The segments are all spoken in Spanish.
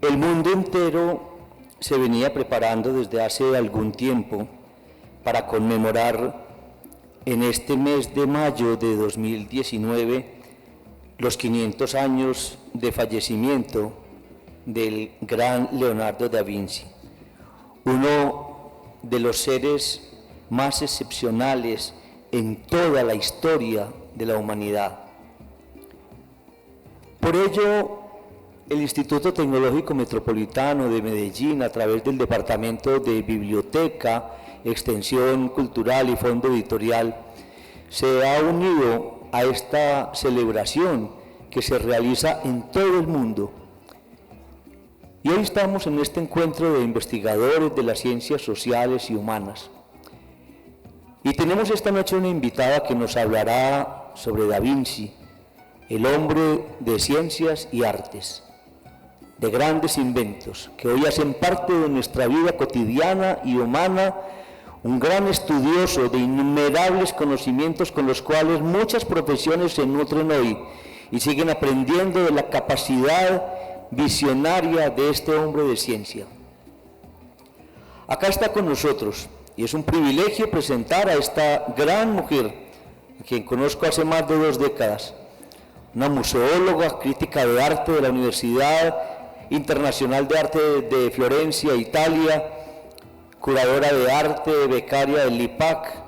El mundo entero se venía preparando desde hace algún tiempo para conmemorar en este mes de mayo de 2019 los 500 años de fallecimiento del gran Leonardo da Vinci, uno de los seres más excepcionales en toda la historia de la humanidad. Por ello, el Instituto Tecnológico Metropolitano de Medellín, a través del Departamento de Biblioteca, Extensión Cultural y Fondo Editorial, se ha unido a esta celebración que se realiza en todo el mundo. Y hoy estamos en este encuentro de investigadores de las ciencias sociales y humanas. Y tenemos esta noche una invitada que nos hablará sobre Da Vinci, el hombre de ciencias y artes, de grandes inventos que hoy hacen parte de nuestra vida cotidiana y humana, un gran estudioso de innumerables conocimientos con los cuales muchas profesiones se nutren hoy y siguen aprendiendo de la capacidad visionaria de este hombre de ciencia. Acá está con nosotros y es un privilegio presentar a esta gran mujer, a quien conozco hace más de 2 décadas, una museóloga, crítica de arte de la Universidad Internacional de Arte de Florencia, Italia, curadora de arte, becaria del IPAC,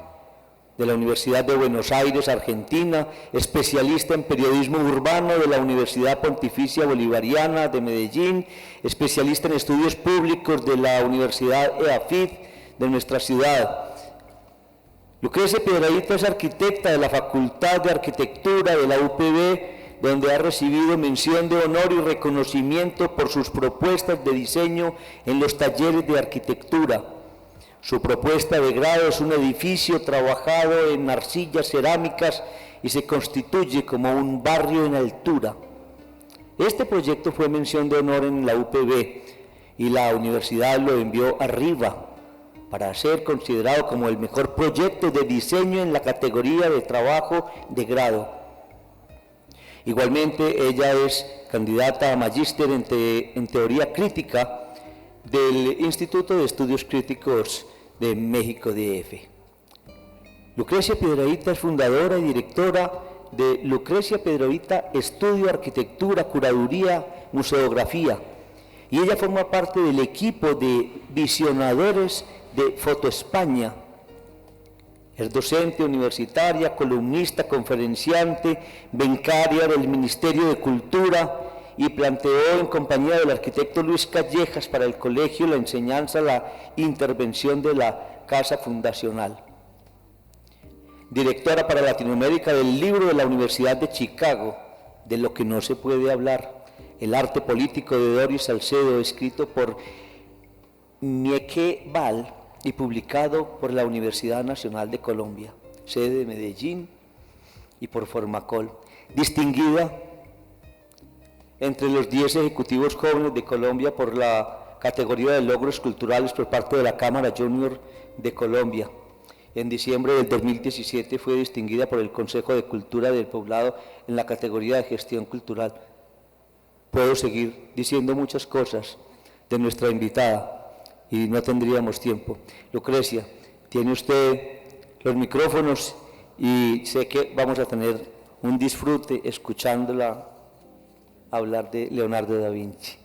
de la Universidad de Buenos Aires, Argentina, especialista en periodismo urbano de la Universidad Pontificia Bolivariana de Medellín, especialista en estudios públicos de la Universidad EAFIT de nuestra ciudad. Lucrecia Piedradita es arquitecta de la Facultad de Arquitectura de la UPB, donde ha recibido mención de honor y reconocimiento por sus propuestas de diseño en los talleres de arquitectura. Su propuesta de grado es un edificio trabajado en arcillas cerámicas y se constituye como un barrio en altura. Este proyecto fue mención de honor en la UPB y la universidad lo envió arriba para ser considerado como el mejor proyecto de diseño en la categoría de trabajo de grado. Igualmente, ella es candidata a magíster en teoría crítica del Instituto de Estudios Críticos de México DF. Lucrecia Piedradita es fundadora y directora de Lucrecia Piedradita Estudio Arquitectura, Curaduría, Museografía, y ella forma parte del equipo de visionadores de Foto España. Es docente universitaria, columnista, conferenciante, becaria del Ministerio de Cultura y planteó en compañía del arquitecto Luis Callejas para el colegio la enseñanza, la intervención de la Casa Fundacional. Directora para Latinoamérica del libro de la Universidad de Chicago, De lo que no se puede hablar, el arte político de Doris Salcedo, escrito por Mieke Val y publicado por la Universidad Nacional de Colombia, sede de Medellín, y por Formacol. Distinguida entre los 10 ejecutivos jóvenes de Colombia por la categoría de logros culturales por parte de la Cámara Junior de Colombia. En diciembre del 2017 fue distinguida por el Consejo de Cultura del Poblado en la categoría de gestión cultural. Puedo seguir diciendo muchas cosas de nuestra invitada y no tendríamos tiempo. Lucrecia, tiene usted los micrófonos y sé que vamos a tener un disfrute escuchándola hablar de Leonardo da Vinci.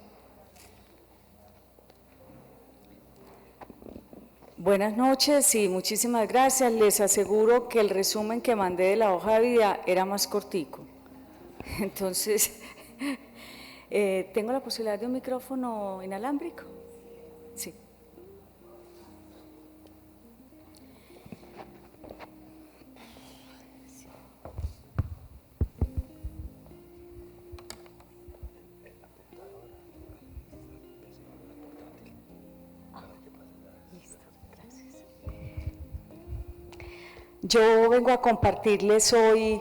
Buenas noches y muchísimas gracias. Les aseguro que el resumen que mandé de la hoja de vida era más cortico. Entonces, ¿tengo la posibilidad de un micrófono inalámbrico? Sí. Yo vengo a compartirles hoy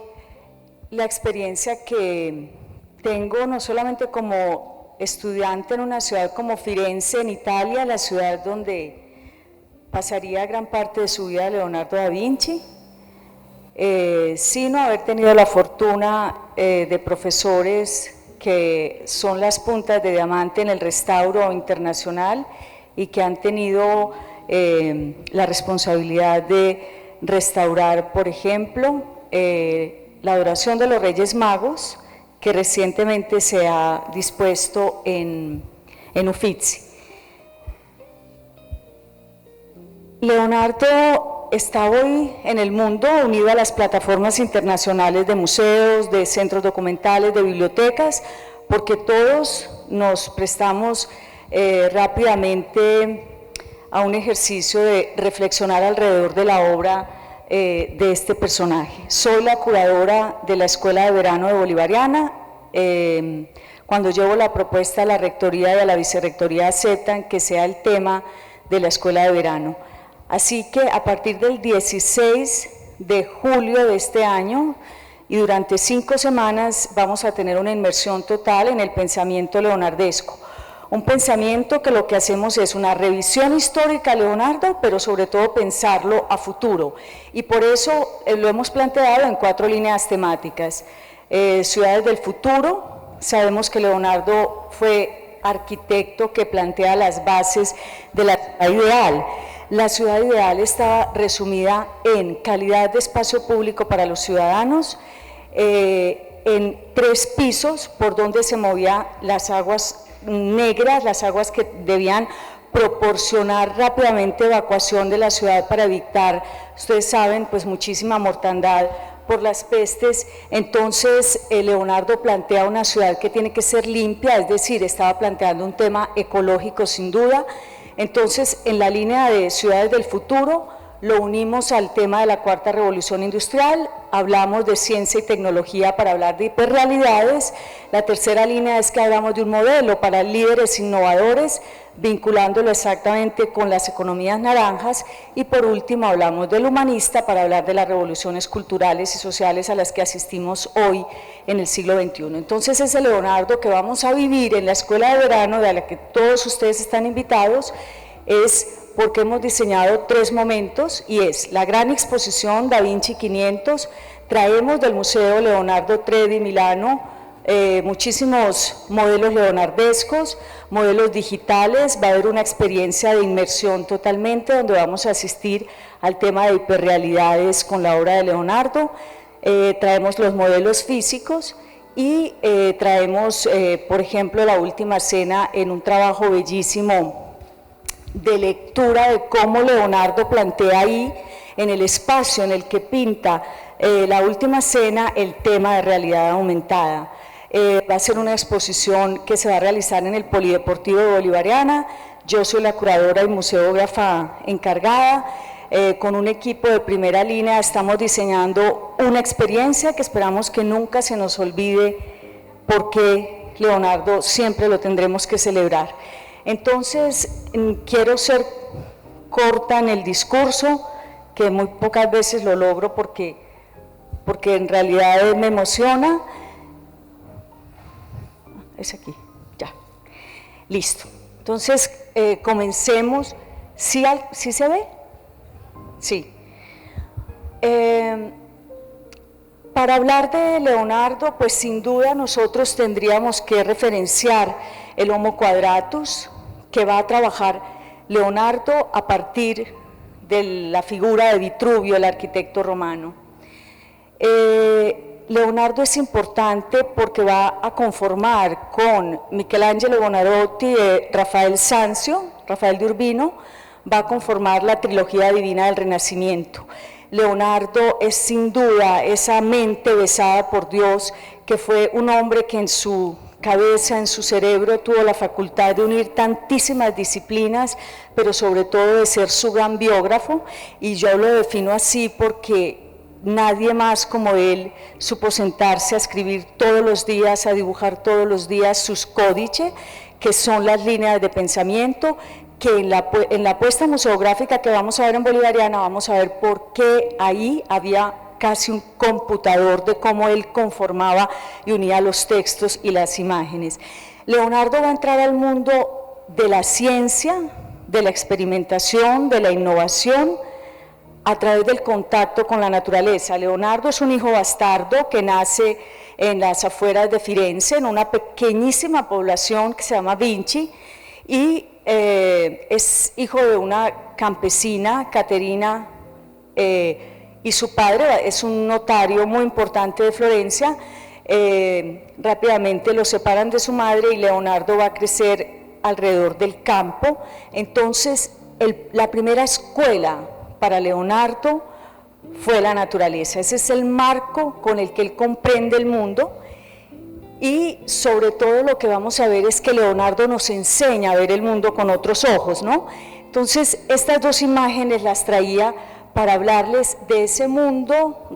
la experiencia que tengo no solamente como estudiante en una ciudad como Firenze, en Italia, la ciudad donde pasaría gran parte de su vida Leonardo da Vinci, sino haber tenido la fortuna de profesores que son las puntas de diamante en el restauro internacional y que han tenido la responsabilidad de restaurar, por ejemplo, la adoración de los Reyes Magos, que recientemente se ha dispuesto en Uffizi. Leonardo está hoy en el mundo unido a las plataformas internacionales de museos, de centros documentales, de bibliotecas, porque todos nos prestamos rápidamente a un ejercicio de reflexionar alrededor de la obra de este personaje. Soy la curadora de la Escuela de Verano de Bolivariana. Cuando llevo la propuesta a la Rectoría y a la Vicerrectoría aceptan que sea el tema de la Escuela de Verano. Así que a partir del 16 de julio de este año y durante 5 semanas vamos a tener una inmersión total en el pensamiento leonardesco. Un pensamiento que lo que hacemos es una revisión histórica de Leonardo, pero sobre todo pensarlo a futuro. Y por eso lo hemos planteado en 4 líneas temáticas. Ciudades del futuro, sabemos que Leonardo fue arquitecto que plantea las bases de la ciudad ideal. La ciudad ideal está resumida en calidad de espacio público para los ciudadanos, en 3 pisos por donde se movían las aguas negras, las aguas que debían proporcionar rápidamente evacuación de la ciudad para evitar, ustedes saben, pues muchísima mortandad por las pestes. Entonces Leonardo plantea una ciudad que tiene que ser limpia, es decir, estaba planteando un tema ecológico sin duda. Entonces en la línea de ciudades del futuro lo unimos al tema de la 4ª revolución industrial, hablamos de ciencia y tecnología para hablar de hiperrealidades. La 3ª línea es que hablamos de un modelo para líderes innovadores, vinculándolo exactamente con las economías naranjas, y por último hablamos del humanista para hablar de las revoluciones culturales y sociales a las que asistimos hoy en el siglo XXI. Entonces ese Leonardo que vamos a vivir en la Escuela de Verano, de la que todos ustedes están invitados, es porque hemos diseñado 3 momentos, y es la gran exposición Da Vinci 500, traemos del Museo Leonardo Tredi Milano muchísimos modelos leonardescos, modelos digitales, va a haber una experiencia de inmersión totalmente donde vamos a asistir al tema de hiperrealidades con la obra de Leonardo, traemos los modelos físicos y traemos, por ejemplo, la última cena en un trabajo bellísimo de lectura de cómo Leonardo plantea ahí, en el espacio en el que pinta la última cena, el tema de realidad aumentada. Va a ser una exposición que se va a realizar en el Polideportivo de Bolivariana. Yo soy la curadora y museógrafa encargada. Con un equipo de primera línea estamos diseñando una experiencia que esperamos que nunca se nos olvide, porque Leonardo siempre lo tendremos que celebrar. Entonces, quiero ser corta en el discurso, que muy pocas veces lo logro porque en realidad me emociona. Es aquí, ya, listo. Entonces, comencemos. ¿Sí se ve? Sí. Para hablar de Leonardo, pues sin duda nosotros tendríamos que referenciar el Homo Quadratus, que va a trabajar Leonardo a partir de la figura de Vitruvio, el arquitecto romano. Leonardo es importante porque va a conformar con Michelangelo Buonarroti y Rafael Sanzio, Rafael de Urbino, va a conformar la trilogía divina del Renacimiento. Leonardo es sin duda esa mente besada por Dios, que fue un hombre que en su cabeza, en su cerebro, tuvo la facultad de unir tantísimas disciplinas, pero sobre todo de ser su gran biógrafo, y yo lo defino así porque nadie más como él supo sentarse a escribir todos los días, a dibujar todos los días sus códices, que son las líneas de pensamiento, que en la puesta museográfica que vamos a ver en Bolivariana vamos a ver por qué ahí había casi un computador de cómo él conformaba y unía los textos y las imágenes. Leonardo va a entrar al mundo de la ciencia, de la experimentación, de la innovación, a través del contacto con la naturaleza. Leonardo es un hijo bastardo que nace en las afueras de Firenze, en una pequeñísima población que se llama Vinci, y es hijo de una campesina, Caterina, y su padre es un notario muy importante de Florencia. Rápidamente lo separan de su madre y Leonardo va a crecer alrededor del campo. Entonces, la primera escuela para Leonardo fue la naturaleza. Ese es el marco con el que él comprende el mundo, y sobre todo lo que vamos a ver es que Leonardo nos enseña a ver el mundo con otros ojos, ¿no? Entonces, estas dos imágenes las traía para hablarles de ese mundo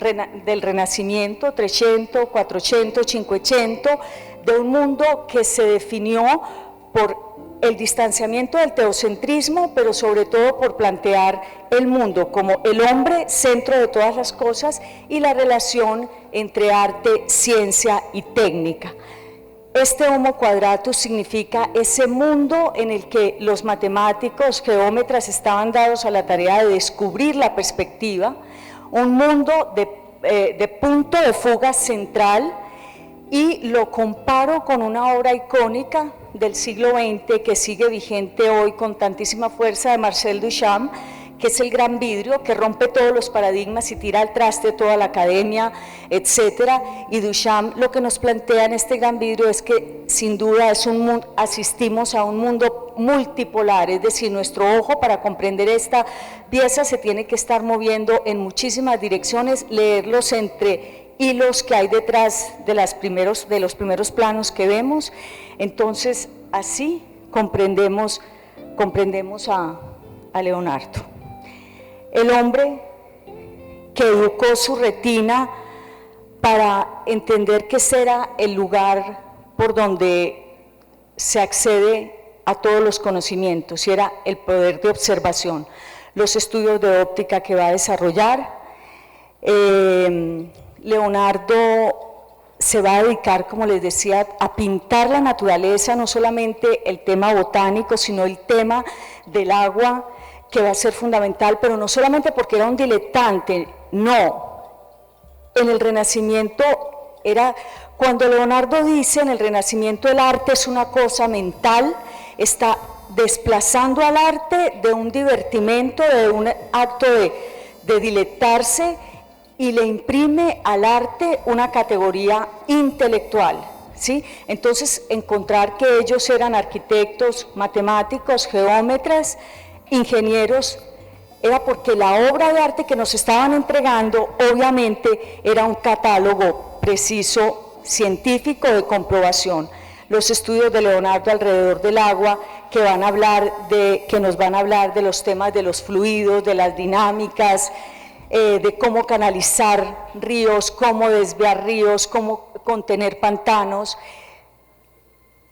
del Renacimiento, Trecento, Quattrocento, Cinquecento, de un mundo que se definió por el distanciamiento del teocentrismo, pero sobre todo por plantear el mundo como el hombre centro de todas las cosas y la relación entre arte, ciencia y técnica. Este Homo Quadratus significa ese mundo en el que los matemáticos, geómetras estaban dados a la tarea de descubrir la perspectiva, un mundo de punto de fuga central, y lo comparo con una obra icónica del siglo XX que sigue vigente hoy con tantísima fuerza, de Marcel Duchamp, que es El Gran Vidrio, que rompe todos los paradigmas y tira al traste toda la academia, etcétera. Y Duchamp lo que nos plantea en este Gran Vidrio es que sin duda asistimos a un mundo multipolar, es decir, nuestro ojo para comprender esta pieza se tiene que estar moviendo en muchísimas direcciones, leerlos entre hilos que hay detrás de los primeros planos que vemos. Entonces, así comprendemos a Leonardo. El hombre que educó su retina para entender que ese era el lugar por donde se accede a todos los conocimientos, y era el poder de observación, los estudios de óptica que va a desarrollar. Leonardo se va a dedicar, como les decía, a pintar la naturaleza, no solamente el tema botánico, sino el tema del agua, que va a ser fundamental, pero no solamente porque era un diletante, no. En el Renacimiento cuando Leonardo dice en el Renacimiento el arte es una cosa mental, está desplazando al arte de un divertimento, de un acto de diletarse, y le imprime al arte una categoría intelectual, ¿sí? Entonces, encontrar que ellos eran arquitectos, matemáticos, geómetras, ingenieros, era porque la obra de arte que nos estaban entregando, obviamente, era un catálogo preciso, científico, de comprobación. Los estudios de Leonardo alrededor del agua, que nos van a hablar de los temas de los fluidos, de las dinámicas, de cómo canalizar ríos, cómo desviar ríos, cómo contener pantanos.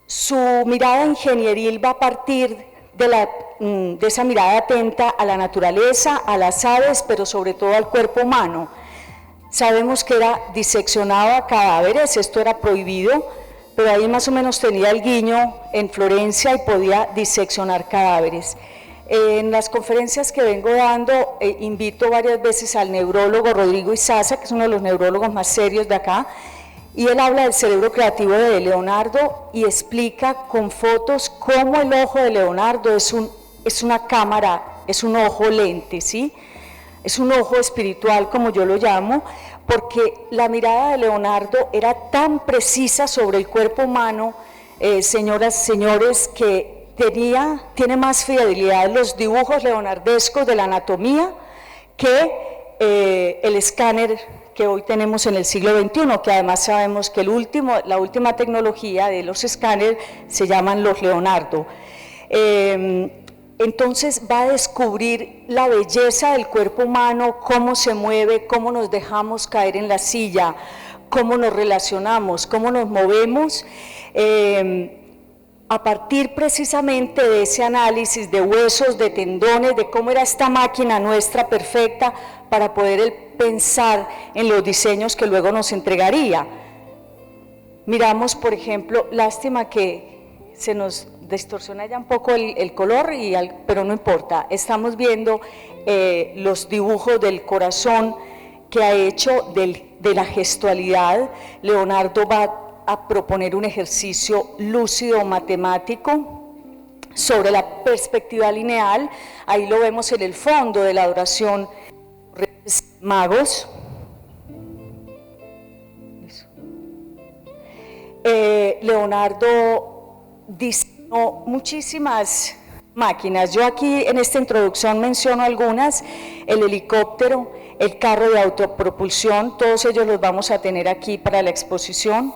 Su mirada ingenieril va a partir de esa mirada atenta a la naturaleza, a las aves, pero sobre todo al cuerpo humano. Sabemos que era diseccionado a cadáveres, esto era prohibido, pero ahí más o menos tenía el guiño en Florencia y podía diseccionar cadáveres. En las conferencias que vengo dando, invito varias veces al neurólogo Rodrigo Izaza, que es uno de los neurólogos más serios de acá, y él habla del cerebro creativo de Leonardo y explica con fotos cómo el ojo de Leonardo es una cámara, es un ojo lente, ¿sí? Es un ojo espiritual, como yo lo llamo, porque la mirada de Leonardo era tan precisa sobre el cuerpo humano, señoras, señores, que tiene más fidelidad los dibujos leonardescos de la anatomía que el escáner que hoy tenemos en el siglo XXI, que además sabemos que la última tecnología de los escáneres se llaman los Leonardo. Entonces va a descubrir la belleza del cuerpo humano, cómo se mueve, cómo nos dejamos caer en la silla, cómo nos relacionamos, cómo nos movemos, a partir precisamente de ese análisis de huesos, de tendones, de cómo era esta máquina nuestra perfecta para poder pensar en los diseños que luego nos entregaría. Miramos, por ejemplo, lástima que se nos distorsiona ya un poco el color, pero no importa. Estamos viendo los dibujos del corazón que ha hecho de la gestualidad. Leonardo va a proponer un ejercicio lúcido matemático sobre la perspectiva lineal. Ahí lo vemos en el fondo de la adoración Reyes Magos. Leonardo diseñó muchísimas máquinas. Yo aquí en esta introducción menciono algunas: el helicóptero, el carro de autopropulsión, todos ellos los vamos a tener aquí para la exposición.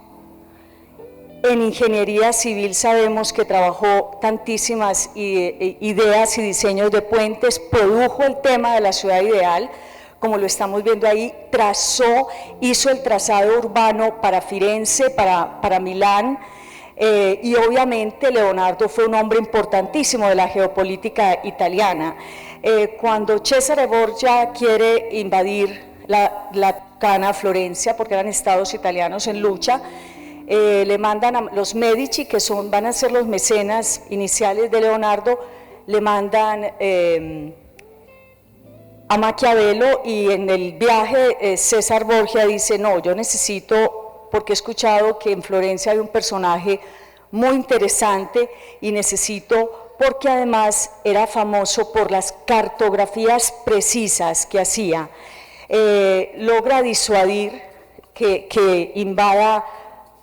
En ingeniería civil sabemos que trabajó tantísimas ideas y diseños de puentes, produjo el tema de la ciudad ideal, como lo estamos viendo ahí, hizo el trazado urbano para Firenze, para Milán, y obviamente Leonardo fue un hombre importantísimo de la geopolítica italiana. Cuando Cesare Borgia quiere invadir la Toscana, Florencia, porque eran estados italianos en lucha, le mandan a los Medici, que van a ser los mecenas iniciales de Leonardo, le mandan a Maquiavelo, y en el viaje César Borgia dice: no, yo necesito, porque he escuchado que en Florencia hay un personaje muy interesante y necesito, porque además era famoso por las cartografías precisas que hacía, logra disuadir que invada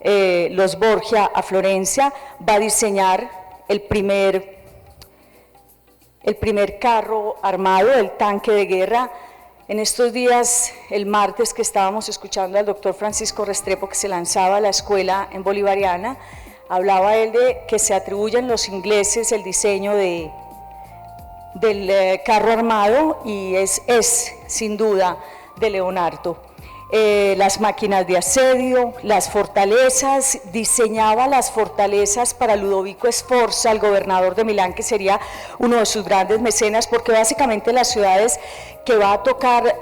los Borgia a Florencia, va a diseñar el primer carro armado, el tanque de guerra. En estos días, el martes, que estábamos escuchando al doctor Francisco Restrepo, que se lanzaba a la escuela en Bolivariana, hablaba él de que se atribuyen los ingleses el diseño del carro armado, y es sin duda de Leonardo. Las máquinas de asedio, las fortalezas, diseñaba las fortalezas para Ludovico Sforza, el gobernador de Milán, que sería uno de sus grandes mecenas, porque básicamente las ciudades que va a tocar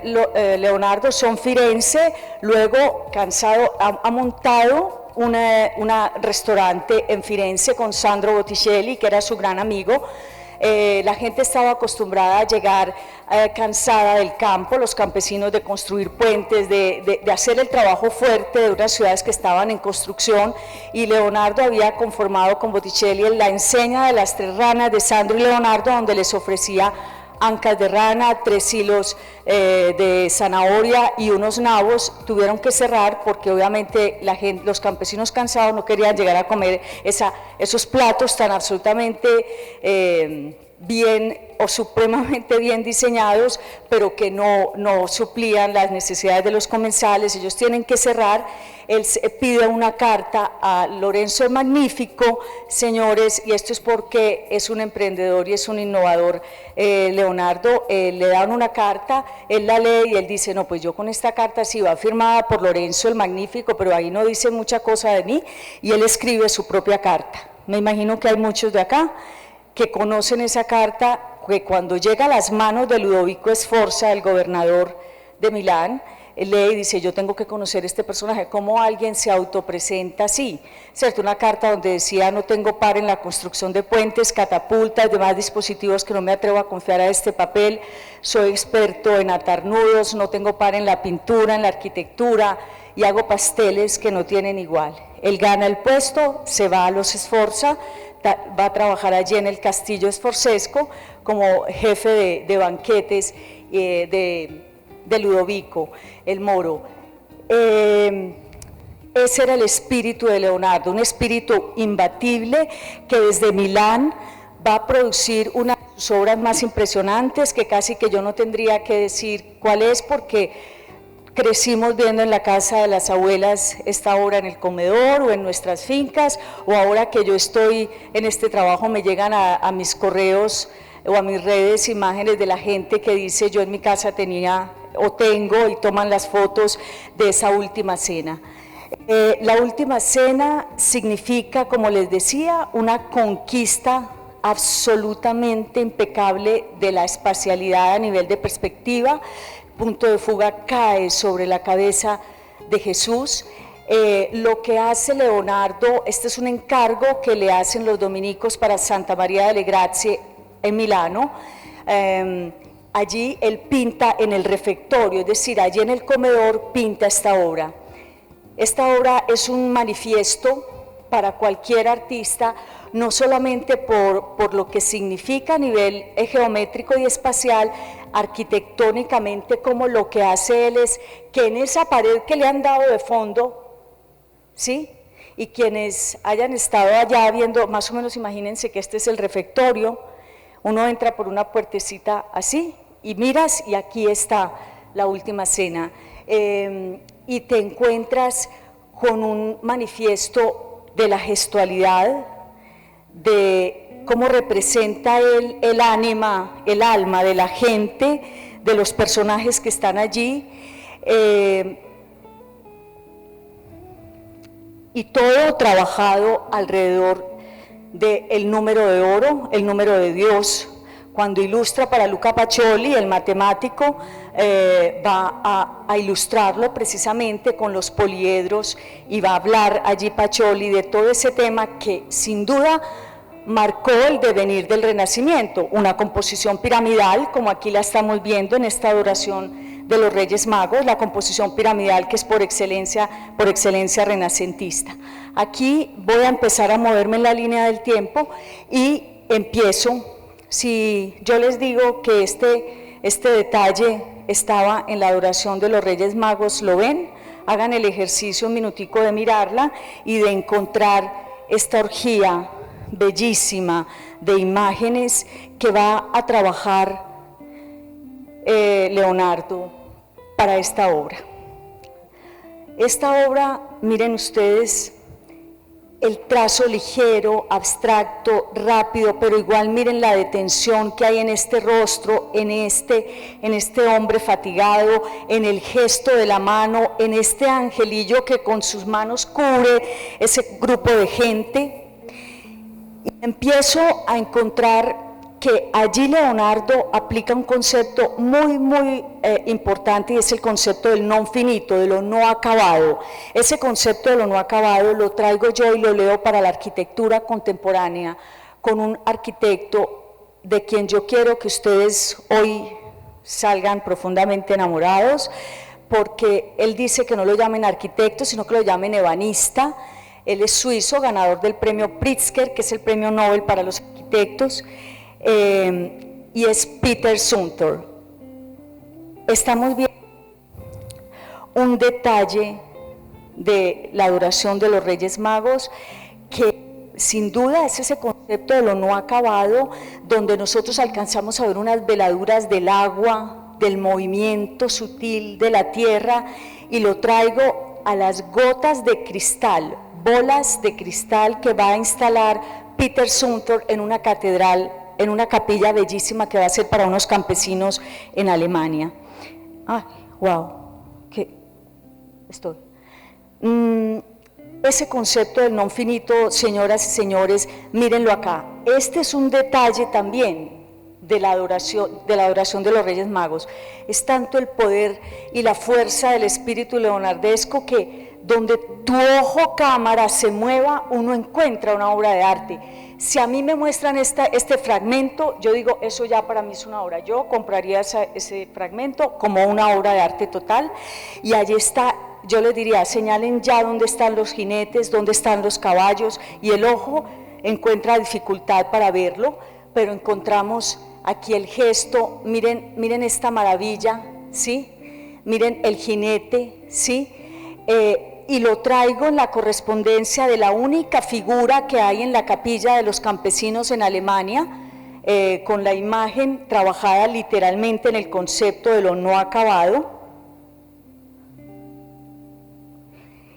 Leonardo son Firenze. Luego, cansado, ha montado un restaurante en Firenze con Sandro Botticelli, que era su gran amigo. La gente estaba acostumbrada a llegar cansada del campo, los campesinos, de construir puentes, de hacer el trabajo fuerte de unas ciudades que estaban en construcción, y Leonardo había conformado con Botticelli la enseña de las 3 ranas de Sandro y Leonardo, donde les ofrecía ancas de rana, 3 hilos de zanahoria y unos nabos. Tuvieron que cerrar porque obviamente los campesinos cansados no querían llegar a comer esos platos tan absolutamente bien o supremamente bien diseñados, pero que no suplían las necesidades de los comensales. Ellos tienen que cerrar. Él pide una carta a Lorenzo el Magnífico: señores, y esto es porque es un emprendedor y es un innovador, Leonardo, le dan una carta, él la lee y él dice: no, pues yo con esta carta sí, va firmada por Lorenzo el Magnífico, pero ahí no dice mucha cosa de mí, y él escribe su propia carta. Me imagino que hay muchos de acá que conocen esa carta, que cuando llega a las manos de Ludovico Sforza, el gobernador de Milán, lee y dice: yo tengo que conocer este personaje. ¿Cómo alguien se autopresenta así? ¿Cierto? Una carta donde decía: no tengo par en la construcción de puentes, catapultas, demás dispositivos que no me atrevo a confiar a este papel, soy experto en atar nudos, no tengo par en la pintura, en la arquitectura, y hago pasteles que no tienen igual. Él gana el puesto, se va a los Sforza, va a trabajar allí en el castillo sforzesco como jefe de banquetes de Ludovico el Moro. Ese era el espíritu de Leonardo, un espíritu imbatible que desde Milán va a producir una de sus obras más impresionantes, que casi que yo no tendría que decir cuál es, porque crecimos viendo en la casa de las abuelas esta obra en el comedor o en nuestras fincas, o ahora que yo estoy en este trabajo me llegan a mis correos o a mis redes imágenes de la gente que dice: yo en mi casa tenía o tengo, y toman las fotos de esa última cena. La última cena significa, como les decía, una conquista absolutamente impecable de la espacialidad a nivel de perspectiva. Punto de fuga cae sobre la cabeza de Jesús. Lo que hace Leonardo, este es un encargo que le hacen los dominicos para Santa María delle Grazie en Milano. Allí él pinta en el refectorio, es decir, allí en el comedor pinta esta obra. Esta obra es un manifiesto para cualquier artista, no solamente por lo que significa a nivel geométrico y espacial, arquitectónicamente, como lo que hace él es que en esa pared que le han dado de fondo, ¿sí? Y quienes hayan estado allá viendo, más o menos imagínense que este es el refectorio, uno entra por una puertecita así y miras y aquí está la última cena, y te encuentras con un manifiesto de la gestualidad, de cómo representa el ánima, el alma de la gente, de los personajes que están allí, y todo trabajado alrededor del número de oro, el número de Dios. Cuando ilustra para Luca Pacioli, el matemático, va a ilustrarlo precisamente con los poliedros y va a hablar allí Pacioli de todo ese tema que sin duda marcó el devenir del Renacimiento, una composición piramidal, como aquí la estamos viendo en esta adoración de los Reyes Magos, la composición piramidal que es por excelencia renacentista. Aquí voy a empezar a moverme en la línea del tiempo y empiezo. Si yo les digo que este detalle estaba en la adoración de los Reyes Magos, ¿lo ven? Hagan el ejercicio un minutico de mirarla y de encontrar esta orgía bellísima de imágenes que va a trabajar Leonardo para esta obra. Esta obra, miren ustedes, el trazo ligero, abstracto, rápido, pero igual miren la detención que hay en este rostro, en este hombre fatigado, en el gesto de la mano, en este angelillo que con sus manos cubre ese grupo de gente. Y empiezo a encontrar que allí Leonardo aplica un concepto muy importante, y es el concepto del non finito, de lo no acabado. Ese concepto de lo no acabado lo traigo yo y lo leo para la arquitectura contemporánea, con un arquitecto de quien yo quiero que ustedes hoy salgan profundamente enamorados, porque él dice que no lo llamen arquitecto, sino que lo llamen ebanista. Él es suizo, ganador del premio Pritzker, que es el premio Nobel para los arquitectos, y es Peter Zumthor. Estamos viendo un detalle de la adoración de los Reyes Magos que sin duda es ese concepto de lo no acabado, donde nosotros alcanzamos a ver unas veladuras del agua, del movimiento sutil de la tierra, y lo traigo a las gotas de cristal, bolas de cristal que va a instalar Peter Zumthor en una catedral, en una capilla bellísima que va a ser para unos campesinos en Alemania. ¡Ay, wow! ¿Qué? Estoy. Ese concepto del non finito, señoras y señores, mírenlo acá. Este es un detalle también de la adoración de los Reyes Magos. Es tanto el poder y la fuerza del espíritu leonardesco que donde tu ojo cámara se mueva, uno encuentra una obra de arte. Si a mí me muestran este fragmento, yo digo, eso ya para mí es una obra. Yo compraría ese fragmento como una obra de arte total, y allí está. Yo les diría, señalen ya dónde están los jinetes, dónde están los caballos, y el ojo encuentra dificultad para verlo, pero encontramos aquí el gesto. Miren esta maravilla, ¿sí? Miren el jinete, ¿sí? Y lo traigo en la correspondencia de la única figura que hay en la capilla de los campesinos en Alemania, con la imagen trabajada literalmente en el concepto de lo no acabado.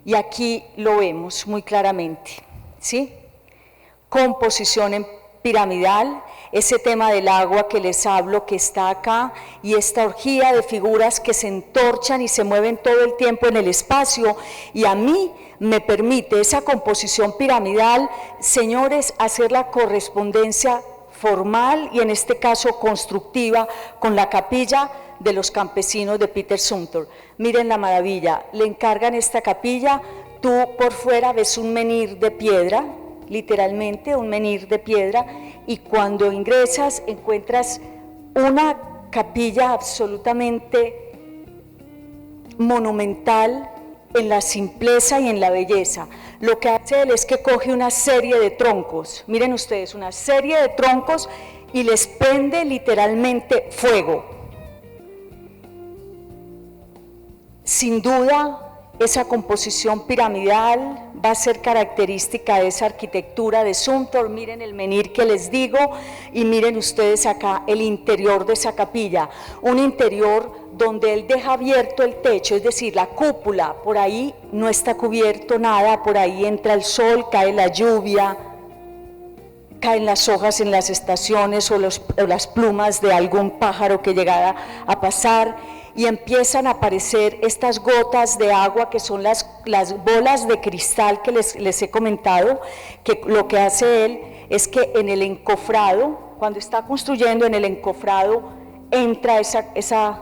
Y aquí lo vemos muy claramente, ¿sí? Composición en piramidal, ese tema del agua que les hablo que está acá, y esta orgía de figuras que se entorchan y se mueven todo el tiempo en el espacio, y a mí me permite esa composición piramidal, señores, hacer la correspondencia formal y en este caso constructiva con la capilla de los campesinos de Peter Zumthor. Miren la maravilla, le encargan esta capilla, tú por fuera ves un menhir de piedra, literalmente un menhir de piedra, y cuando ingresas encuentras una capilla absolutamente monumental en la simpleza y en la belleza. Lo que hace él es que coge una serie de troncos, miren ustedes, una serie de troncos, y les prende literalmente fuego. Sin duda, esa composición piramidal va a ser característica de esa arquitectura de Sumter. Miren el menhir que les digo, y miren ustedes acá el interior de esa capilla, un interior donde él deja abierto el techo, es decir, la cúpula, por ahí no está cubierto nada, por ahí entra el sol, cae la lluvia, caen las hojas en las estaciones o las plumas de algún pájaro que llegara a pasar, y empiezan a aparecer estas gotas de agua que son las bolas de cristal que les he comentado, que lo que hace él es que en el encofrado, cuando está construyendo en el encofrado, entra esa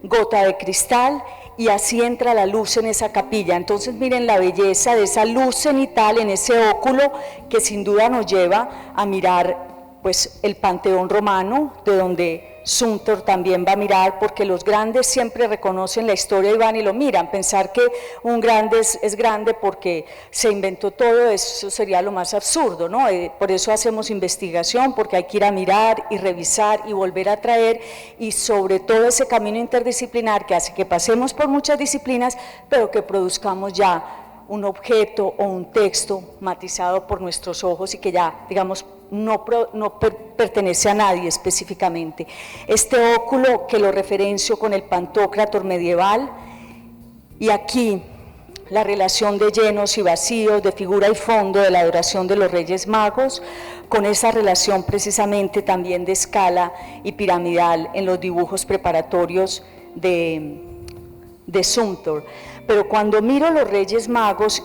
gota de cristal, y así entra la luz en esa capilla. Entonces miren la belleza de esa luz cenital en ese óculo, que sin duda nos lleva a mirar pues el Panteón Romano, de donde Sumter también va a mirar, porque los grandes siempre reconocen la historia y van y lo miran. Pensar que un grande es grande porque se inventó todo, eso sería lo más absurdo, ¿no? Por eso hacemos investigación, porque hay que ir a mirar y revisar y volver a traer, y sobre todo ese camino interdisciplinar que hace que pasemos por muchas disciplinas, pero que produzcamos ya un objeto o un texto matizado por nuestros ojos y que ya, digamos, no pertenece a nadie específicamente. Este óculo que lo referencio con el Pantocrátor medieval, y aquí la relación de llenos y vacíos, de figura y fondo de la adoración de los Reyes Magos, con esa relación precisamente también de escala y piramidal en los dibujos preparatorios de Sumter. Pero cuando miro los Reyes Magos,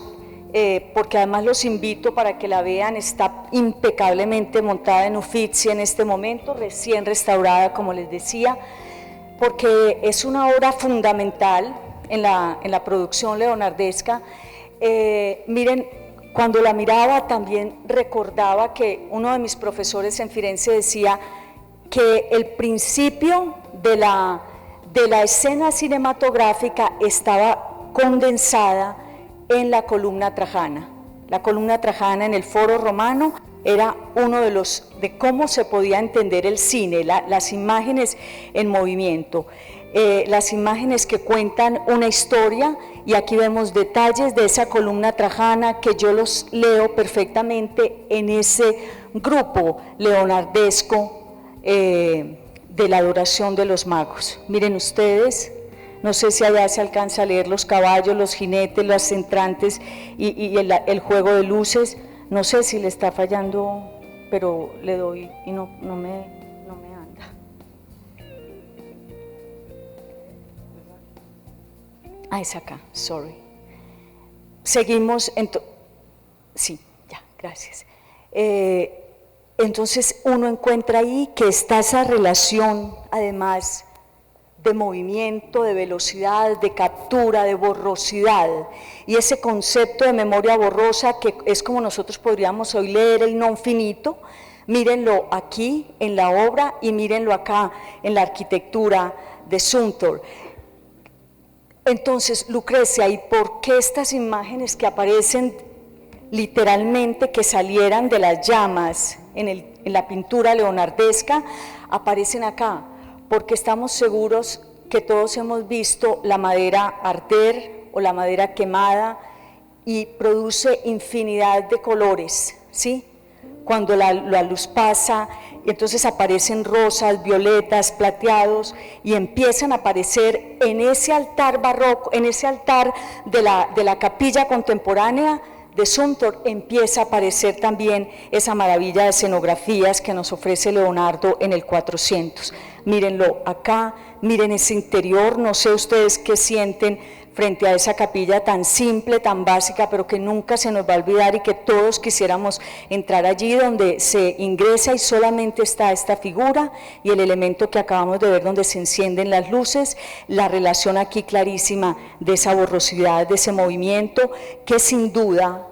porque además los invito para que la vean, está impecablemente montada en Uffizi en este momento, recién restaurada, como les decía, porque es una obra fundamental en la producción leonardesca. Miren, cuando la miraba también recordaba que uno de mis profesores en Firenze decía que el principio de la escena cinematográfica estaba condensada en la columna Trajana. La columna Trajana en el Foro Romano era uno de cómo se podía entender el cine, las imágenes en movimiento, las imágenes que cuentan una historia, y aquí vemos detalles de esa columna Trajana que yo los leo perfectamente en ese grupo leonardesco de la adoración de los magos. Miren ustedes, no sé si allá se alcanza a leer los caballos, los jinetes, las entrantes y el juego de luces. No sé si le está fallando, pero le doy y no me anda. Ah, es acá, sorry. Seguimos, sí, ya, gracias. Entonces uno encuentra ahí que está esa relación, además, de movimiento, de velocidad, de captura, de borrosidad, y ese concepto de memoria borrosa que es como nosotros podríamos hoy leer el non finito. Mírenlo aquí en la obra y mírenlo acá en la arquitectura de Sumter. Entonces, Lucrecia, ¿y por qué estas imágenes que aparecen literalmente, que salieran de las llamas en la pintura leonardesca, aparecen acá? Porque estamos seguros que todos hemos visto la madera arder o la madera quemada, y produce infinidad de colores, ¿sí? Cuando la luz pasa, entonces aparecen rosas, violetas, plateados, y empiezan a aparecer en ese altar barroco, en ese altar de la capilla contemporánea de Sumter, empieza a aparecer también esa maravilla de escenografías que nos ofrece Leonardo en el 400. Mírenlo acá, miren ese interior, no sé ustedes qué sienten frente a esa capilla tan simple, tan básica, pero que nunca se nos va a olvidar y que todos quisiéramos entrar allí, donde se ingresa y solamente está esta figura y el elemento que acabamos de ver donde se encienden las luces, la relación aquí clarísima de esa borrosidad, de ese movimiento, que sin duda,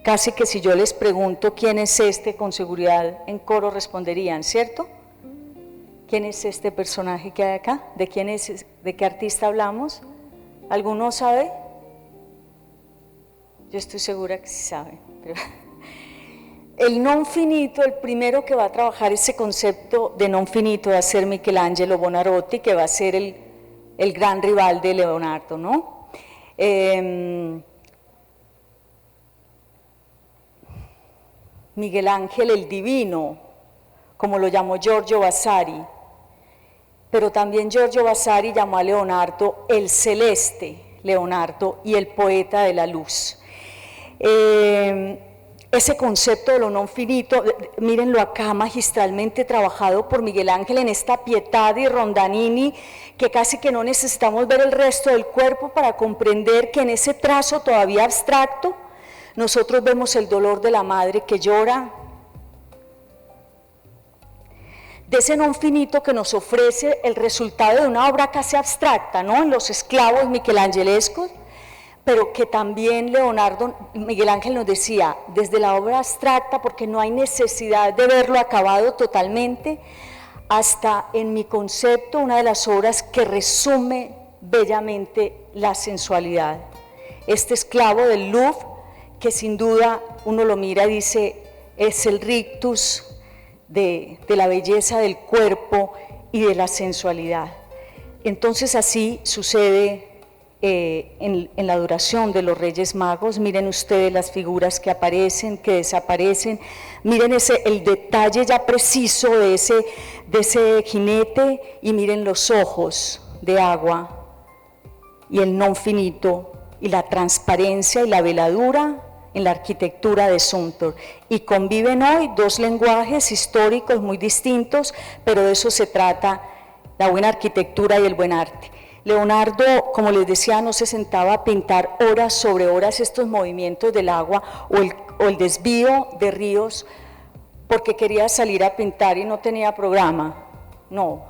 casi que si yo les pregunto quién es este, con seguridad en coro responderían, ¿cierto? ¿Quién es este personaje que hay acá? ¿De quién es? ¿De qué artista hablamos? ¿Alguno sabe? Yo estoy segura que sí saben. Pero el non finito, el primero que va a trabajar ese concepto de non finito va a ser Michelangelo Buonarroti, que va a ser el gran rival de Leonardo, ¿no? Miguel Ángel el Divino, como lo llamó Giorgio Vasari, pero también Giorgio Vasari llamó a Leonardo el celeste Leonardo y el poeta de la luz. Ese concepto de lo non finito, mírenlo acá magistralmente trabajado por Miguel Ángel en esta Pietà di Rondanini, que casi que no necesitamos ver el resto del cuerpo para comprender que en ese trazo todavía abstracto nosotros vemos el dolor de la madre que llora, de ese non finito que nos ofrece el resultado de una obra casi abstracta, ¿no? En los esclavos michelangelescos, pero que también Miguel Ángel nos decía, desde la obra abstracta, porque no hay necesidad de verlo acabado totalmente, hasta en mi concepto, una de las obras que resume bellamente la sensualidad. Este esclavo del Louvre, que sin duda uno lo mira y dice, es el rictus de la belleza del cuerpo y de la sensualidad. Entonces así sucede en la adoración de los Reyes Magos. Miren ustedes las figuras que aparecen, que desaparecen, miren el detalle ya preciso de ese jinete, y miren los ojos de agua y el non finito y la transparencia y la veladura en la arquitectura de Zumthor, y conviven hoy dos lenguajes históricos muy distintos, pero de eso se trata la buena arquitectura y el buen arte. Leonardo, como les decía, no se sentaba a pintar horas sobre horas estos movimientos del agua o el desvío de ríos porque quería salir a pintar y no tenía programa, no.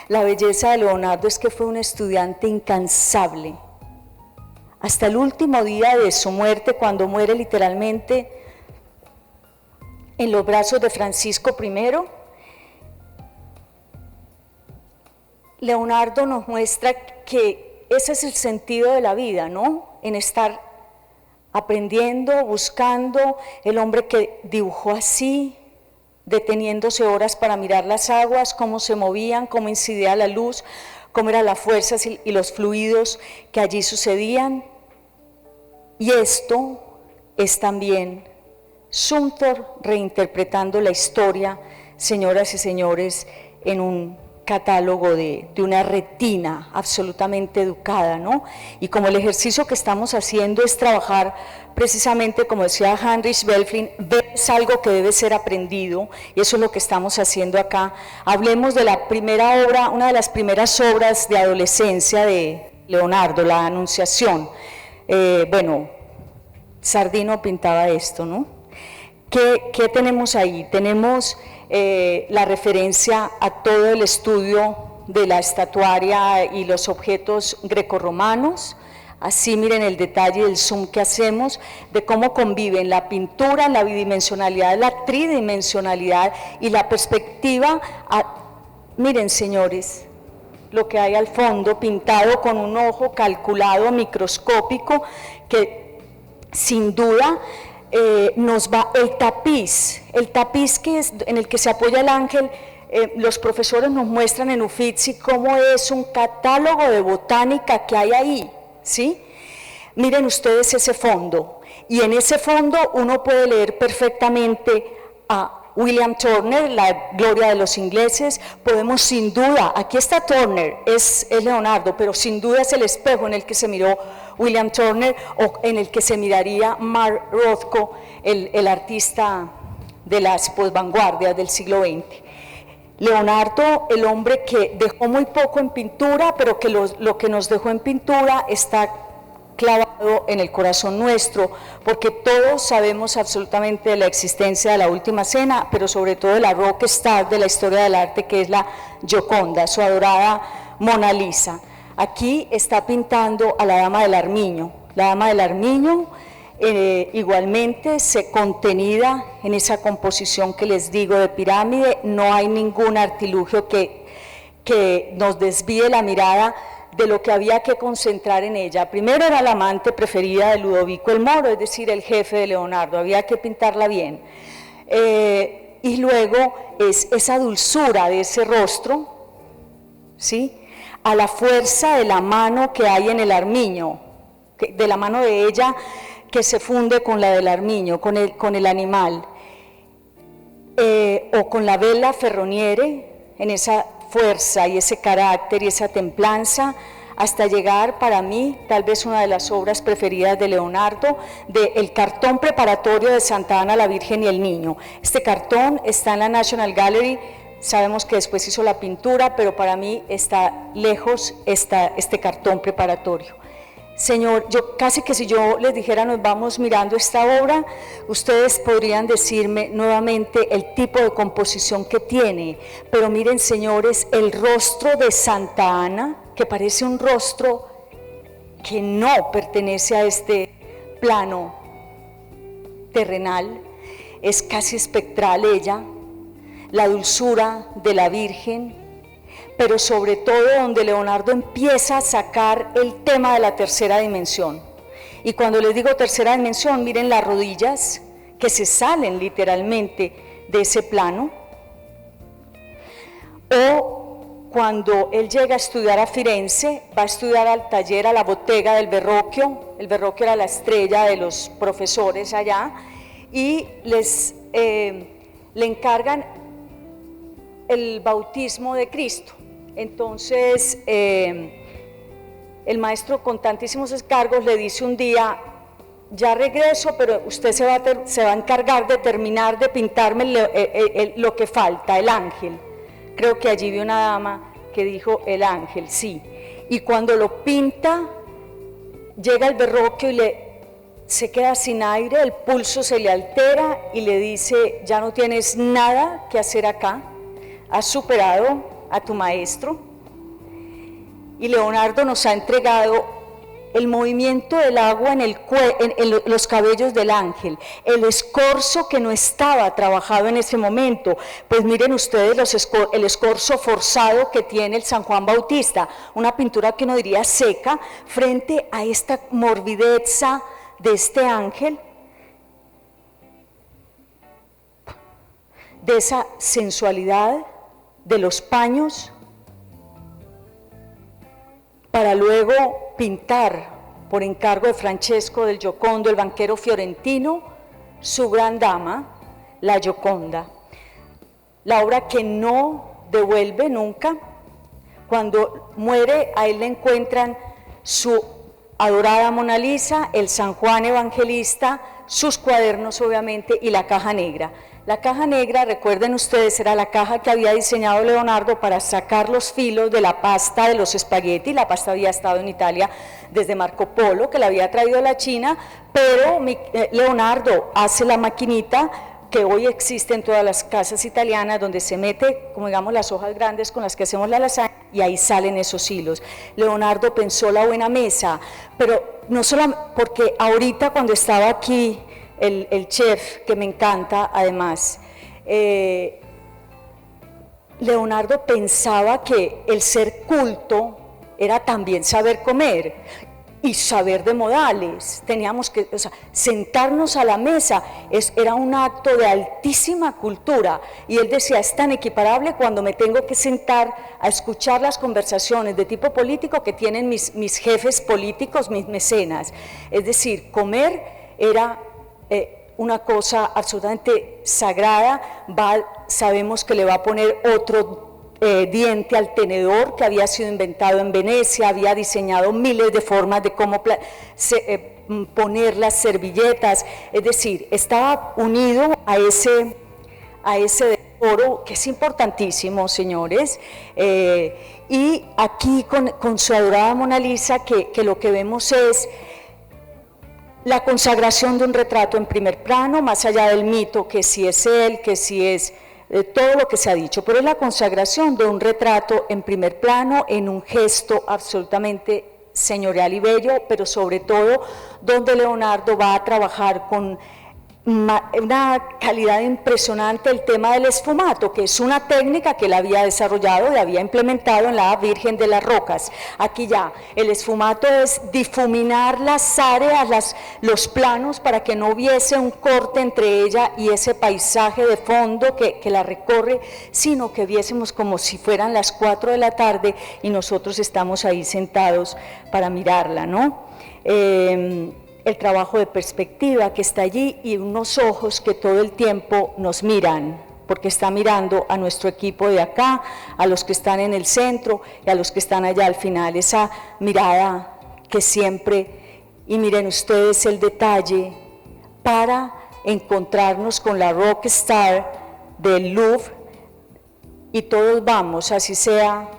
La belleza de Leonardo es que fue un estudiante incansable. Hasta el último día de su muerte, cuando muere literalmente en los brazos de Francisco I, Leonardo nos muestra que ese es el sentido de la vida, ¿no? En estar aprendiendo, buscando, el hombre que dibujó así, deteniéndose horas para mirar las aguas, cómo se movían, cómo incidía la luz, cómo eran las fuerzas y los fluidos que allí sucedían. Y esto es también Zumthor reinterpretando la historia, señoras y señores, en un catálogo de una retina absolutamente educada, ¿no? Y como el ejercicio que estamos haciendo es trabajar precisamente, como decía Heinrich Böllfin, es algo que debe ser aprendido, y eso es lo que estamos haciendo acá. Hablemos de la primera obra, una de las primeras obras de adolescencia de Leonardo, la Anunciación. Bueno, Sardino pintaba esto, ¿no? ¿Qué tenemos ahí? Tenemos la referencia a todo el estudio de la estatuaria y los objetos grecorromanos. Así miren el detalle del zoom que hacemos de cómo conviven la pintura, la bidimensionalidad, la tridimensionalidad y la perspectiva. Miren, señores, lo que hay al fondo pintado con un ojo calculado, microscópico, que sin duda nos va el tapiz que es en el que se apoya el ángel. Los profesores nos muestran en Uffizi cómo es un catálogo de botánica que hay ahí, ¿sí? Miren ustedes ese fondo, y en ese fondo uno puede leer perfectamente a William Turner, la gloria de los ingleses. Podemos sin duda, aquí está Turner, es Leonardo, pero sin duda es el espejo en el que se miró William Turner, o en el que se miraría Mark Rothko, el artista de las posvanguardias del siglo XX. Leonardo, el hombre que dejó muy poco en pintura, pero que lo que nos dejó en pintura está clavado en el corazón nuestro, porque todos sabemos absolutamente de la existencia de la Última Cena, pero sobre todo de la rockstar de la historia del arte, que es la Gioconda, su adorada Mona Lisa. Aquí está pintando a la Dama del Armiño. La Dama del Armiño igualmente contenida en esa composición que les digo de pirámide. No hay ningún artilugio que nos desvíe la mirada de lo que había que concentrar en ella. Primero era la amante preferida de Ludovico el Moro, es decir, el jefe de Leonardo, había que pintarla bien. Y luego es esa dulzura de ese rostro, ¿sí?, a la fuerza de la mano que hay en el armiño, de la mano de ella que se funde con la del armiño, con el animal, o con la vela ferroniere, en esa fuerza y ese carácter y esa templanza, hasta llegar para mí, tal vez una de las obras preferidas de Leonardo, el cartón preparatorio de Santa Ana, la Virgen y el Niño. Este cartón está en la National Gallery, sabemos que después hizo la pintura, pero para mí está lejos este cartón preparatorio. Señor, yo casi que si yo les dijera nos vamos mirando esta obra, ustedes podrían decirme nuevamente el tipo de composición que tiene, pero miren, señores, el rostro de Santa Ana, que parece un rostro que no pertenece a este plano terrenal, es casi espectral ella, la dulzura de la Virgen, pero sobre todo donde Leonardo empieza a sacar el tema de la tercera dimensión. Y cuando les digo tercera dimensión, miren las rodillas que se salen literalmente de ese plano. O cuando él llega a estudiar a Firenze, va a estudiar al taller, a la bottega del Verrocchio. El Verrocchio era la estrella de los profesores allá, y le encargan el bautismo de Cristo. Entonces el maestro con tantísimos encargos le dice un día: ya regreso, pero usted se va a encargar de terminar de pintarme lo que falta, el ángel. Creo que allí vi una dama que dijo el ángel, sí. Y cuando lo pinta, llega el Verrocchio y se queda sin aire, el pulso se le altera y le dice: ya no tienes nada que hacer acá, has superado a tu maestro. Y Leonardo nos ha entregado el movimiento del agua en los cabellos del ángel, el escorzo que no estaba trabajado en ese momento. Pues miren ustedes el escorzo forzado que tiene el San Juan Bautista, una pintura que uno diría seca, frente a esta morbideza de este ángel, de esa sensualidad de los paños, para luego pintar por encargo de Francesco del Giocondo, el banquero fiorentino, su gran dama, la Gioconda. La obra que no devuelve nunca. Cuando muere, a él le encuentran su adorada Mona Lisa, el San Juan Evangelista, sus cuadernos obviamente, y la caja negra. La caja negra, recuerden ustedes, era la caja que había diseñado Leonardo para sacar los filos de la pasta de los espagueti. La pasta había estado en Italia desde Marco Polo, que la había traído de la China, pero Leonardo hace la maquinita que hoy existe en todas las casas italianas, donde se mete, como digamos, las hojas grandes con las que hacemos la lasaña, y ahí salen esos hilos. Leonardo pensó la buena mesa, pero no solo porque ahorita cuando estaba aquí, el chef, que me encanta además, Leonardo pensaba que el ser culto era también saber comer y saber de modales. Teníamos que, sentarnos a la mesa era un acto de altísima cultura, y él decía: es tan equiparable cuando me tengo que sentar a escuchar las conversaciones de tipo político que tienen mis jefes políticos, mis mecenas. Es decir, comer era una cosa absolutamente sagrada. Sabemos que le va a poner otro diente al tenedor, que había sido inventado en Venecia, había diseñado miles de formas de cómo poner las servilletas, es decir, estaba unido a ese decoro oro, que es importantísimo, señores, y aquí con su adorada Mona Lisa, que lo que vemos es la consagración de un retrato en primer plano, más allá del mito, que si es él, que si es todo lo que se ha dicho, pero es la consagración de un retrato en primer plano, en un gesto absolutamente señorial y bello, pero sobre todo donde Leonardo va a trabajar con una calidad impresionante el tema del esfumato, que es una técnica que él había desarrollado y había implementado en la Virgen de las Rocas. Aquí ya, el esfumato es difuminar las áreas, los planos, para que no hubiese un corte entre ella y ese paisaje de fondo que la recorre, sino que viésemos como si fueran las 4 de la tarde y nosotros estamos ahí sentados para mirarla, ¿no? El trabajo de perspectiva que está allí y unos ojos que todo el tiempo nos miran, porque está mirando a nuestro equipo de acá, a los que están en el centro y a los que están allá al final, esa mirada que siempre, y miren ustedes el detalle, para encontrarnos con la rockstar del Louvre y todos vamos, así sea,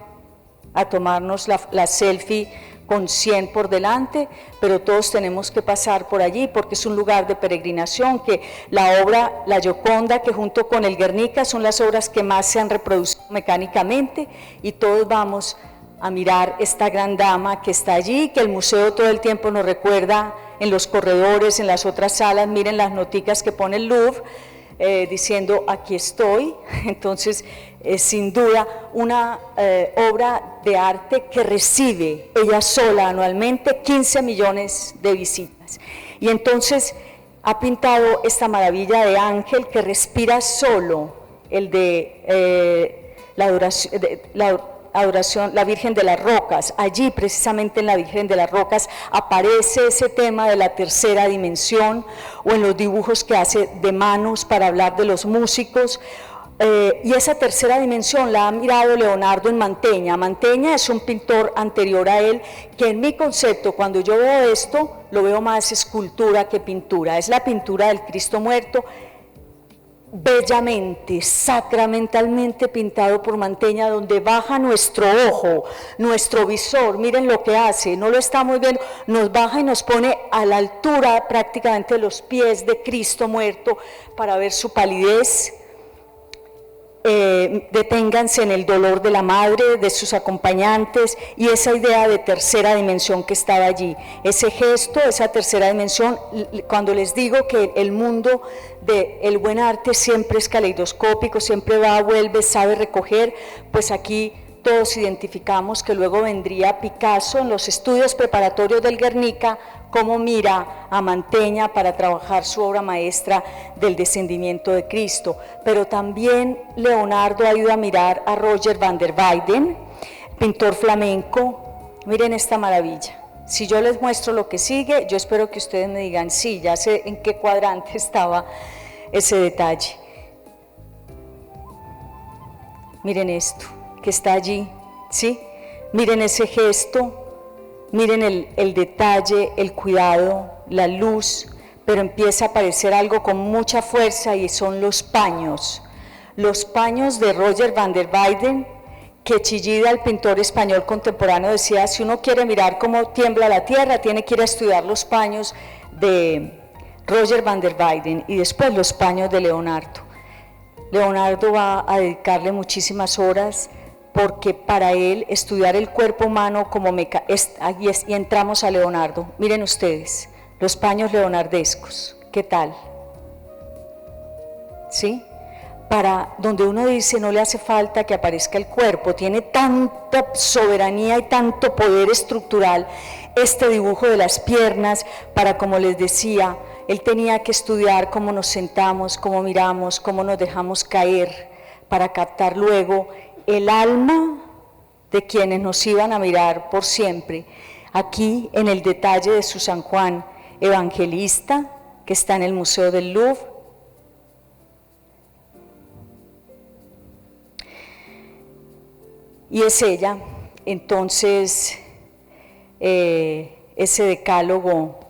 a tomarnos la selfie con 100 por delante, pero todos tenemos que pasar por allí porque es un lugar de peregrinación, que la obra La Gioconda, que junto con el Guernica son las obras que más se han reproducido mecánicamente, y todos vamos a mirar esta gran dama que está allí, que el museo todo el tiempo nos recuerda en los corredores, en las otras salas. Miren las noticas que pone el Louvre, diciendo aquí estoy. Entonces sin duda una obra de arte que recibe ella sola anualmente 15 millones de visitas, y entonces ha pintado esta maravilla de ángel que respira solo, el de la Virgen de las Rocas. Allí precisamente en la Virgen de las Rocas aparece ese tema de la tercera dimensión, o en los dibujos que hace de manos para hablar de los músicos, y esa tercera dimensión la ha mirado Leonardo en Mantegna. Mantegna es un pintor anterior a él, que en mi concepto, cuando yo veo esto, lo veo más escultura que pintura. Es la pintura del Cristo muerto, bellamente, sacramentalmente pintado por Mantegna, donde baja nuestro ojo, nuestro visor. Miren lo que hace, no lo estamos viendo, nos baja y nos pone a la altura prácticamente de los pies de Cristo muerto para ver su palidez. Deténganse en el dolor de la madre, de sus acompañantes, y esa idea de tercera dimensión que estaba allí, ese gesto, esa tercera dimensión. Cuando les digo que el mundo del buen arte siempre es caleidoscópico, siempre va, vuelve, sabe recoger, pues aquí todos identificamos que luego vendría Picasso en los estudios preparatorios del Guernica, cómo mira a Mantegna para trabajar su obra maestra del descendimiento de Cristo. Pero también Leonardo ha ido a mirar a Roger van der Weyden, pintor flamenco. Miren esta maravilla. Si yo les muestro lo que sigue, yo espero que ustedes me digan, sí, ya sé en qué cuadrante estaba ese detalle. Miren esto que está allí, ¿sí? Miren ese gesto. Miren el detalle, el cuidado, la luz, pero empieza a aparecer algo con mucha fuerza, y son los paños de Roger van der Weyden, que Chillida, el pintor español contemporáneo, decía, si uno quiere mirar cómo tiembla la tierra, tiene que ir a estudiar los paños de Roger van der Weyden y después los paños de Leonardo. Leonardo va a dedicarle muchísimas horas, porque para él estudiar el cuerpo humano y entramos a Leonardo. Miren ustedes, los paños leonardescos, ¿qué tal? ¿Sí? Para donde uno dice no le hace falta que aparezca el cuerpo, tiene tanta soberanía y tanto poder estructural este dibujo de las piernas, para, como les decía, él tenía que estudiar cómo nos sentamos, cómo miramos, cómo nos dejamos caer, para captar luego el alma de quienes nos iban a mirar por siempre. Aquí en el detalle de su San Juan Evangelista, que está en el Museo del Louvre. Y es ella, entonces, ese decálogo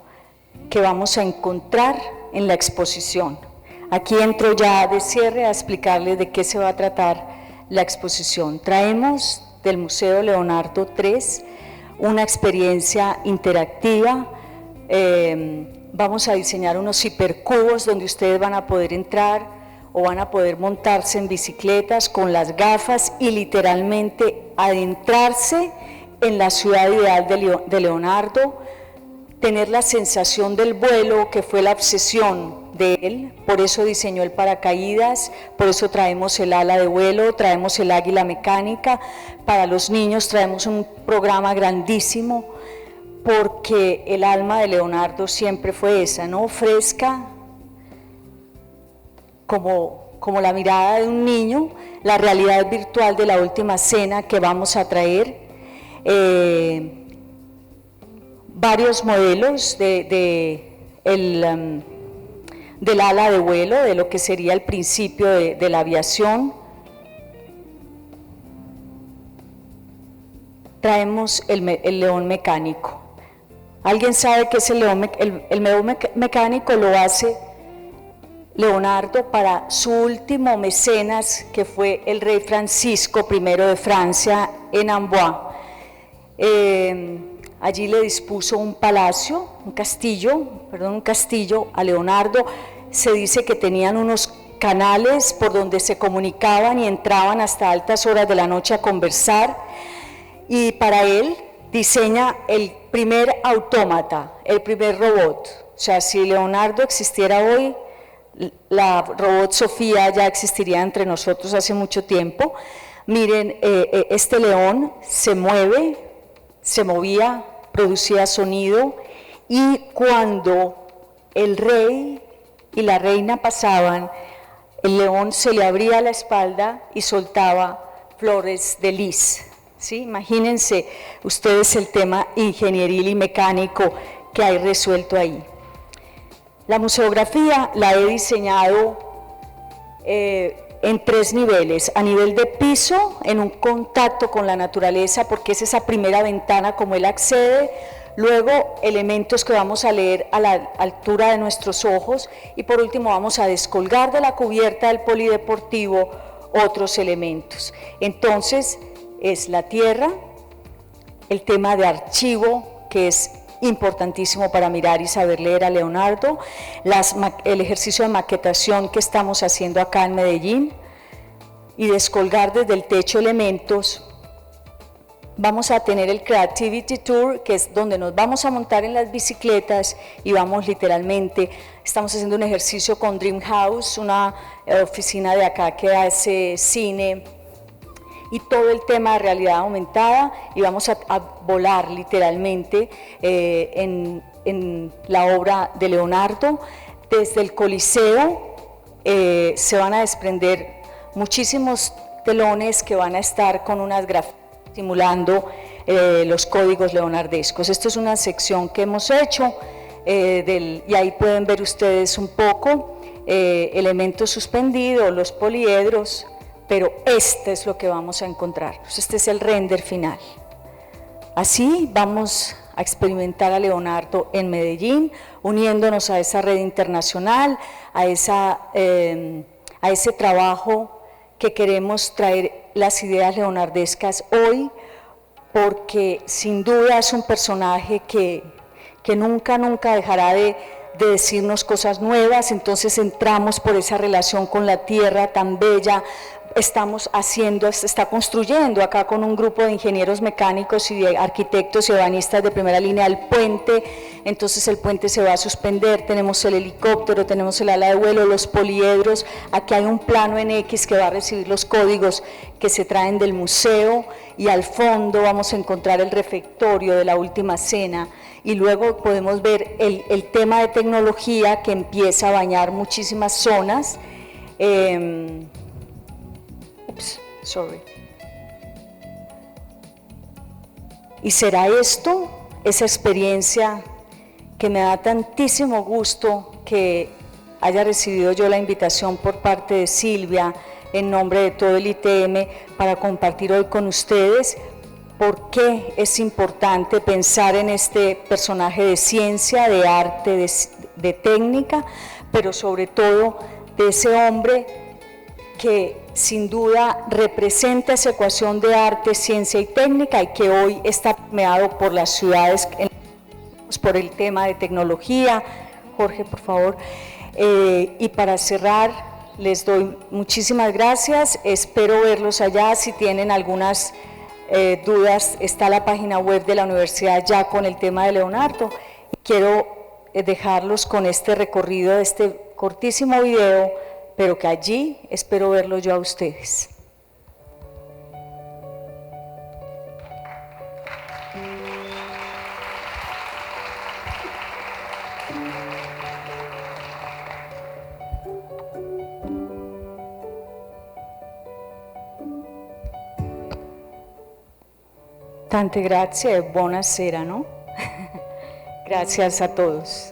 que vamos a encontrar en la exposición. aquí entro ya de cierre a explicarles de qué se va a tratar la exposición. Traemos del Museo Leonardo III una experiencia interactiva. Vamos a diseñar unos hipercubos donde ustedes van a poder entrar o van a poder montarse en bicicletas con las gafas y literalmente adentrarse en la ciudad ideal de Leonardo, tener la sensación del vuelo, que fue la obsesión de él. Por eso diseñó el paracaídas, por eso traemos el ala de vuelo, traemos el águila mecánica. Para los niños traemos un programa grandísimo, porque el alma de Leonardo siempre fue esa, ¿no? Fresca, como la mirada de un niño, la realidad virtual de la última cena que vamos a traer, varios modelos del ala de vuelo, de lo que sería el principio de la aviación. Traemos el león mecánico. ¿Alguien sabe qué es el león mecánico? Lo hace Leonardo para su último mecenas, que fue el rey Francisco I de Francia, en Amboise. Allí le dispuso un castillo a Leonardo. Se dice que tenían unos canales por donde se comunicaban y entraban hasta altas horas de la noche a conversar, y para él diseña el primer autómata, el primer robot. O sea, si Leonardo existiera hoy, la robot Sofía ya existiría entre nosotros hace mucho tiempo. Miren, este león se movía, producía sonido, y cuando el rey y la reina pasaban, el león se le abría la espalda y soltaba flores de lis. ¿Sí? Imagínense ustedes el tema ingenieril y mecánico que hay resuelto ahí. La museografía la he diseñado en 3 niveles: a nivel de piso, en un contacto con la naturaleza, porque es esa primera ventana como él accede; luego elementos que vamos a leer a la altura de nuestros ojos; y por último vamos a descolgar de la cubierta del polideportivo otros elementos. Entonces, es la tierra, el tema de archivo, que es importantísimo para mirar y saber leer a Leonardo, el ejercicio de maquetación que estamos haciendo acá en Medellín, y descolgar desde el techo elementos. Vamos a tener el Creativity Tour, que es donde nos vamos a montar en las bicicletas y vamos literalmente, estamos haciendo un ejercicio con Dream House, una oficina de acá que hace cine y todo el tema de realidad aumentada, y vamos a volar literalmente en la obra de Leonardo. Desde el Coliseo se van a desprender muchísimos telones que van a estar con unas gráficas simulando los códigos leonardescos. Esto es una sección que hemos hecho y ahí pueden ver ustedes un poco elementos suspendidos, los poliedros, pero este es lo que vamos a encontrar. Este es el render final. Así vamos a experimentar a Leonardo en Medellín, uniéndonos a esa red internacional, a ese trabajo que queremos traer las ideas leonardescas hoy, porque sin duda es un personaje que nunca dejará de decirnos cosas nuevas. Entonces entramos por esa relación con la tierra tan bella. Está construyendo acá con un grupo de ingenieros mecánicos y de arquitectos y ebanistas de primera línea el puente. Entonces el puente se va a suspender, tenemos el helicóptero, tenemos el ala de vuelo, los poliedros. Aquí hay un plano en X que va a recibir los códigos que se traen del museo, y al fondo vamos a encontrar el refectorio de la última cena, y luego podemos ver el tema de tecnología que empieza a bañar muchísimas zonas. Y será esto, esa experiencia que me da tantísimo gusto que haya recibido yo la invitación por parte de Silvia, en nombre de todo el ITM, para compartir hoy con ustedes por qué es importante pensar en este personaje de ciencia, de arte, de técnica, pero sobre todo de ese hombre que sin duda representa esa ecuación de arte, ciencia y técnica y que hoy está permeado por las ciudades, por el tema de tecnología. Jorge, por favor. Y para cerrar, les doy muchísimas gracias, espero verlos allá. Si tienen algunas dudas, está la página web de la universidad ya con el tema de Leonardo. Quiero dejarlos con este recorrido de este cortísimo video, pero que allí espero verlos yo a ustedes. Tante grazie e buonasera, no? Gracias a todos.